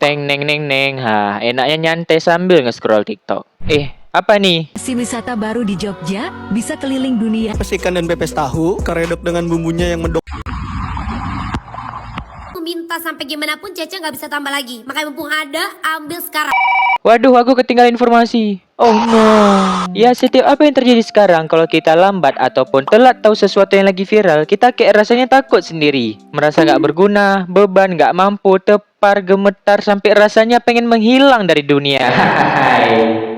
Teng neng neng neng. Ha, enaknya nyantai sambil nge-scroll TikTok. Apa nih? Si wisata baru di Jogja bisa keliling dunia. Pepes ikan dan pepes tahu, karedok dengan bumbunya yang mendok. Minta sampai gimana pun Cece nggak bisa tambah lagi. Makanya mumpung ada, ambil sekarang. Waduh, aku ketinggalan informasi. Oh no. Ya, setiap apa yang terjadi sekarang, kalau kita lambat ataupun telat tahu sesuatu yang lagi viral, kita kayak rasanya takut sendiri. Merasa gak berguna, beban, gak mampu, tepar, gemetar, sampai rasanya pengen menghilang dari dunia.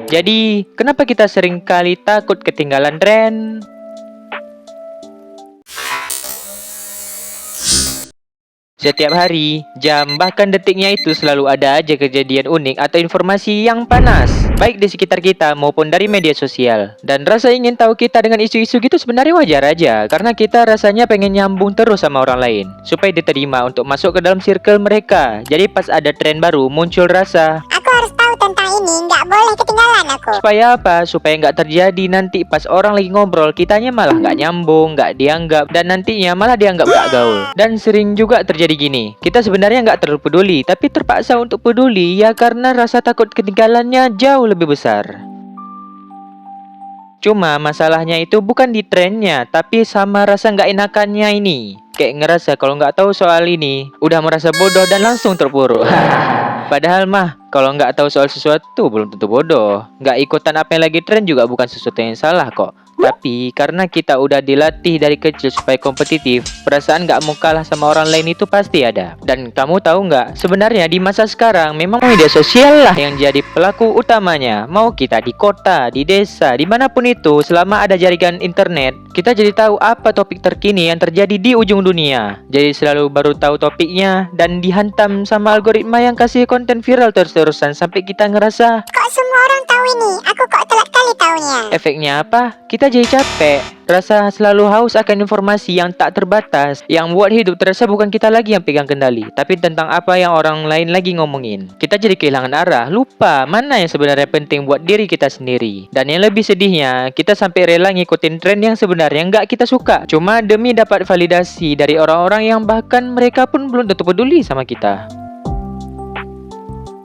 Jadi, kenapa kita sering kali takut ketinggalan tren? Setiap hari, jam, bahkan detiknya itu selalu ada aja kejadian unik atau informasi yang panas, baik di sekitar kita maupun dari media sosial. Dan rasa ingin tahu kita dengan isu-isu gitu sebenarnya wajar aja, karena kita rasanya pengen nyambung terus sama orang lain, supaya diterima untuk masuk ke dalam circle mereka. Jadi pas ada tren baru, muncul rasa, aku harus tahu tentang ini, nggak boleh ketinggalan aku. supaya apa? Supaya nggak terjadi nanti pas orang lagi ngobrol, kitanya malah nggak nyambung, nggak dianggap, dan nantinya malah dianggap nggak gaul. Dan sering juga terjadi gini, kita sebenarnya nggak terlalu peduli, tapi terpaksa untuk peduli ya karena rasa takut ketinggalannya jauh lebih besar. Cuma masalahnya itu bukan di trennya, tapi sama rasa nggak enakannya ini. Kayak ngerasa kalau nggak tahu soal ini, udah merasa bodoh dan langsung terpuruk. Padahal mah, kalau nggak tahu soal sesuatu belum tentu bodoh. Nggak ikutan apa yang lagi tren juga bukan sesuatu yang salah kok. Tapi karena kita udah dilatih dari kecil supaya kompetitif, perasaan nggak mau kalah sama orang lain itu pasti ada. Dan kamu tahu nggak, sebenarnya di masa sekarang memang media sosial lah yang jadi pelaku utamanya. Mau kita di kota, di desa, dimanapun itu, selama ada jaringan internet, kita jadi tahu apa topik terkini yang terjadi di ujung dunia. Jadi selalu baru tahu topiknya dan dihantam sama algoritma yang kasih konten viral terus-terusan sampai kita ngerasa, Kok semua orang tahu ini? Aku kok telat kali taunya. efeknya apa? Kita jadi capek, rasa selalu haus akan informasi yang tak terbatas, yang buat hidup terasa bukan kita lagi yang pegang kendali, tapi tentang apa yang orang lain lagi ngomongin. Kita jadi kehilangan arah, lupa mana yang sebenarnya penting buat diri kita sendiri. Dan yang lebih sedihnya, kita sampai rela ngikutin tren yang sebenarnya nggak kita suka, cuma demi dapat validasi dari orang-orang yang bahkan mereka pun belum tentu peduli sama kita.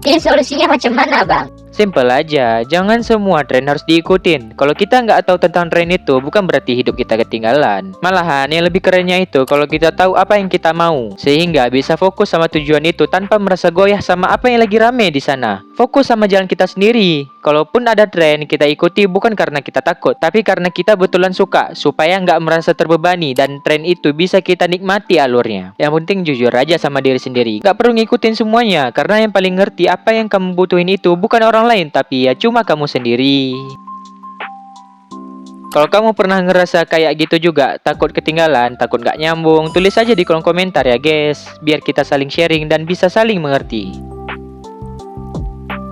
Ini solusinya macam mana, Bang? Simple aja, jangan semua tren harus diikutin. Kalau kita nggak tahu tentang tren itu, bukan berarti hidup kita ketinggalan. Malahan, yang lebih kerennya itu kalau kita tahu apa yang kita mau, sehingga bisa fokus sama tujuan itu tanpa merasa goyah sama apa yang lagi rame di sana. Fokus sama jalan kita sendiri. Kalaupun ada tren, kita ikuti bukan karena kita takut, tapi karena kita betulan suka, supaya nggak merasa terbebani dan tren itu bisa kita nikmati alurnya. Yang penting jujur aja sama diri sendiri. Nggak perlu ngikutin semuanya, karena yang paling ngerti apa yang kamu butuhin itu bukan orang lain, tapi ya cuma kamu sendiri. Kalau kamu pernah ngerasa kayak gitu juga, takut ketinggalan, takut gak nyambung, tulis aja di kolom komentar ya guys, biar kita saling sharing dan bisa saling mengerti.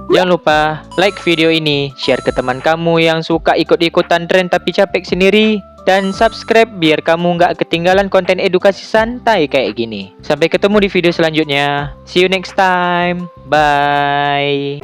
Jangan lupa like video ini, share ke teman kamu yang suka ikut-ikutan tren tapi capek sendiri, dan subscribe biar kamu gak ketinggalan konten edukasi santai kayak gini. Sampai ketemu di video selanjutnya. See you next time. Bye.